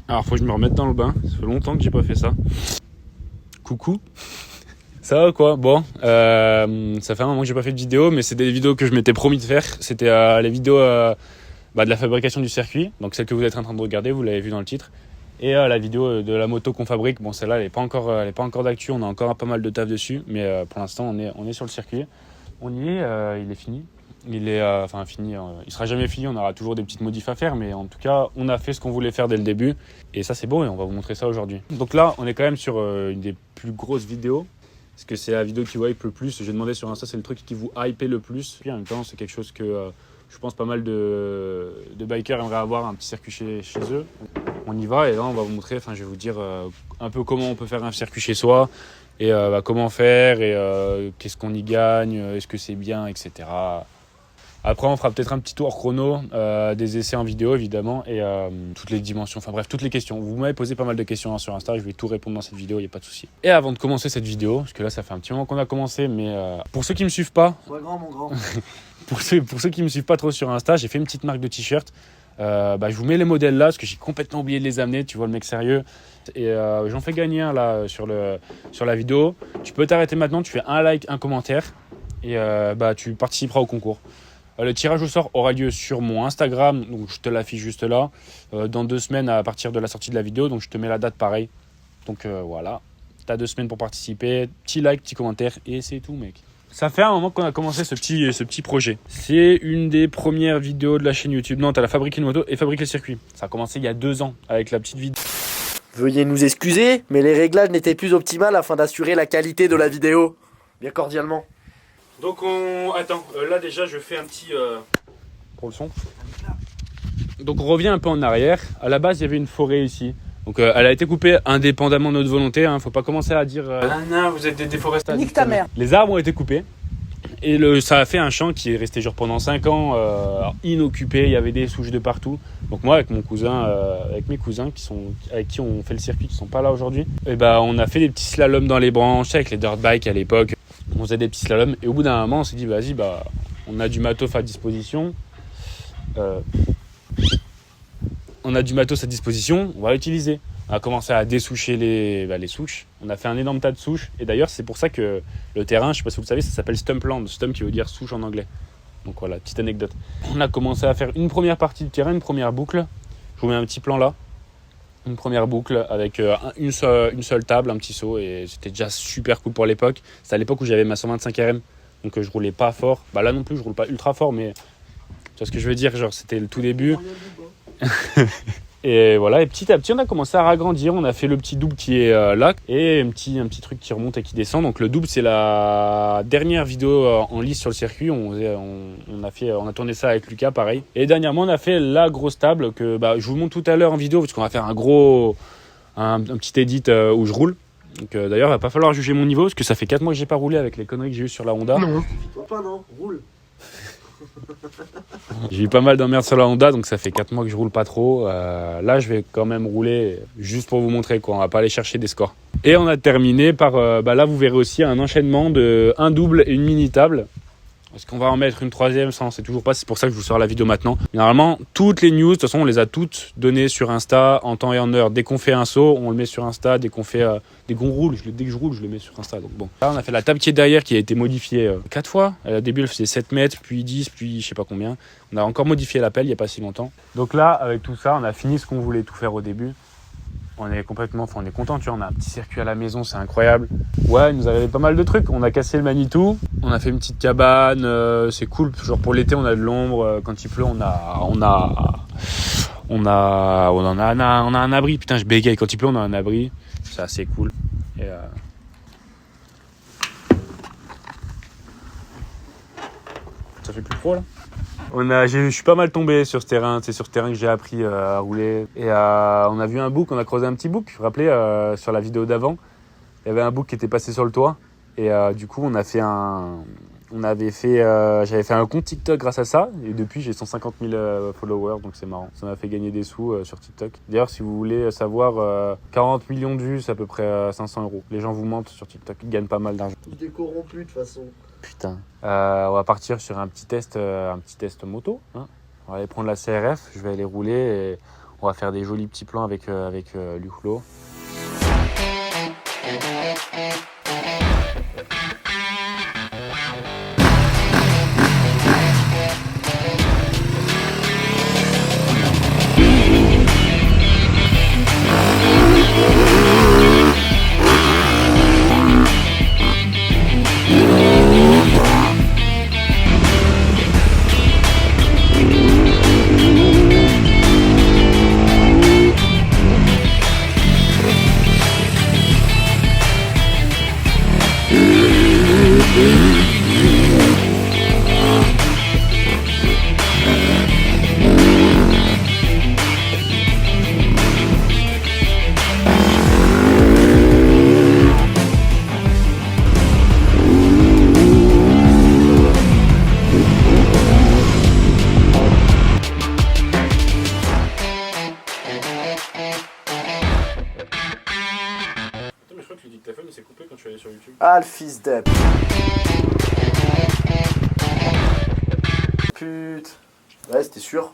Alors faut que je me remette dans le bain, ça fait longtemps que j'ai pas fait ça. Coucou. Ça va quoi? Bon, ça fait un moment que j'ai pas fait de vidéo, mais c'est des vidéos que je m'étais promis de faire. C'était les vidéos de la fabrication du circuit, donc celle que vous êtes en train de regarder, vous l'avez vu dans le titre. Et la vidéo de la moto qu'on fabrique, bon celle-là elle est pas encore d'actu, on a encore pas mal de taf dessus, mais pour l'instant on est sur le circuit. On y est, il est fini. Il est fini, il sera jamais fini, on aura toujours des petites modifs à faire, mais en tout cas on a fait ce qu'on voulait faire dès le début et ça c'est beau et on va vous montrer ça aujourd'hui. Donc là on est quand même sur une des plus grosses vidéos parce que c'est la vidéo qui vous hype le plus. J'ai demandé sur Insta, c'est le truc qui vous hype le plus. Puis en même temps c'est quelque chose que je pense pas mal de bikers aimeraient avoir, un petit circuit chez eux. On y va et là on va vous montrer, je vais vous dire un peu comment on peut faire un circuit chez soi et comment faire et qu'est-ce qu'on y gagne, est-ce que c'est bien, etc. Après, on fera peut-être un petit tour chrono, des essais en vidéo évidemment, et toutes les dimensions, toutes les questions. Vous m'avez posé pas mal de questions sur Insta, je vais tout répondre dans cette vidéo, il n'y a pas de souci. Et avant de commencer cette vidéo, parce que là ça fait un petit moment qu'on a commencé, mais pour ceux qui me suivent pas, sois grand mon grand. pour ceux qui me suivent pas trop sur Insta, j'ai fait une petite marque de t-shirt. Je vous mets les modèles là, parce que j'ai complètement oublié de les amener, tu vois le mec sérieux. Et j'en fais gagner un là sur la vidéo. Tu peux t'arrêter maintenant, tu fais un like, un commentaire, et tu participeras au concours. Le tirage au sort aura lieu sur mon Instagram, donc je te l'affiche juste là, dans 2 semaines à partir de la sortie de la vidéo, donc je te mets la date pareil. Donc voilà, tu as 2 semaines pour participer, petit like, petit commentaire et c'est tout mec. Ça fait un moment qu'on a commencé ce petit projet. C'est une des premières vidéos de la chaîne YouTube. Non, t'as la fabriquer une moto et fabriquer le circuit. Ça a commencé il y a 2 ans avec la petite vidéo. Veuillez nous excuser, mais les réglages n'étaient plus optimales afin d'assurer la qualité de la vidéo. Bien cordialement. Donc attends, là déjà je fais un petit... Pour le son. Donc on revient un peu en arrière. À la base il y avait une forêt ici. Donc elle a été coupée indépendamment de notre volonté. Faut pas commencer à dire non, vous êtes des déforestateurs. Nique ta mère. Les arbres ont été coupés. Et ça a fait un champ qui est resté genre pendant 5 ans inoccupé. Il y avait des souches de partout. Donc moi avec mon cousin, avec mes cousins avec qui on fait le circuit, qui sont pas là aujourd'hui, et on a fait des petits slaloms dans les branches avec les dirt bikes à l'époque. On faisait des petits slaloms et au bout d'un moment on s'est dit vas-y on a du matos à disposition. On va l'utiliser. On a commencé à dessoucher les souches. On a fait un énorme tas de souches. Et d'ailleurs, c'est pour ça que le terrain, je sais pas si vous le savez, ça s'appelle Stumpland. Stump qui veut dire souche en anglais. Donc voilà, petite anecdote. On a commencé à faire une première partie du terrain, une première boucle. Je vous mets un petit plan là. Une première boucle avec une seule table, un petit seau. Et c'était déjà super cool pour l'époque. C'était à l'époque où j'avais ma 125 RM. Donc je roulais pas fort. Là non plus, je roule pas ultra fort, mais tu vois ce que je veux dire, genre c'était le tout début. Et voilà, et petit à petit on a commencé à ragrandir. On a fait le petit double qui est là et un petit truc qui remonte et qui descend. Donc le double c'est la dernière vidéo en lice sur le circuit. On a tourné ça avec Lucas pareil. Et dernièrement on a fait la grosse table que je vous montre tout à l'heure en vidéo parce qu'on va faire un petit edit où je roule. Donc d'ailleurs il va pas falloir juger mon niveau parce que ça fait 4 mois que j'ai pas roulé avec les conneries que j'ai eues sur la Honda. Non, toi pas non, roule. J'ai eu pas mal d'emmerdes sur la Honda, donc ça fait 4 mois que je roule pas trop. Là, je vais quand même rouler juste pour vous montrer quoi. On va pas aller chercher des scores. Et on a terminé par, là vous verrez aussi un enchaînement de un double et une mini table. Est-ce qu'on va en mettre une troisième? Ça, on sait toujours pas. C'est pour ça que je vous sors la vidéo maintenant. Normalement, toutes les news, de toute façon, on les a toutes données sur Insta en temps et en heure. Dès qu'on fait un saut, on le met sur Insta. Dès qu'on roule, dès que je roule, je le mets sur Insta. Donc bon. Là, on a fait la table qui est derrière qui a été modifiée 4 fois. Au début, elle faisait 7 mètres, puis 10, puis je sais pas combien. On a encore modifié la pelle il y a pas si longtemps. Donc là, avec tout ça, on a fini ce qu'on voulait tout faire au début. On est content, tu vois, on a un petit circuit à la maison, c'est incroyable. Ouais, il nous arrivait pas mal de trucs. On a cassé le Manitou, on a fait une petite cabane, c'est cool. Genre pour l'été, on a de l'ombre. Quand il pleut, on a un abri. Putain, je bégaye. Quand il pleut, on a un abri. C'est assez cool. Et ça fait plus pro là. Je suis pas mal tombé sur ce terrain, c'est sur ce terrain que j'ai appris à rouler. Et on a vu un bouc, on a creusé un petit bouc. Vous vous rappelez, sur la vidéo d'avant, il y avait un bouc qui était passé sur le toit. Et du coup, j'avais fait un compte TikTok grâce à ça. Et depuis, j'ai 150 000 followers, donc c'est marrant. Ça m'a fait gagner des sous sur TikTok. D'ailleurs, si vous voulez savoir, 40 millions de vues, c'est à peu près 500 €. Les gens vous mentent sur TikTok, ils gagnent pas mal d'argent. Tous des corrompus de toute façon. Putain. On va partir sur un petit test moto. On va aller prendre la CRF, je vais aller rouler et On va faire des jolis petits plans avec Luclo. Mais je crois que le dictaphone il s'est coupé quand je suis allé sur YouTube. Ah, le fils d'Ep. Pute. Ouais, c'était sûr.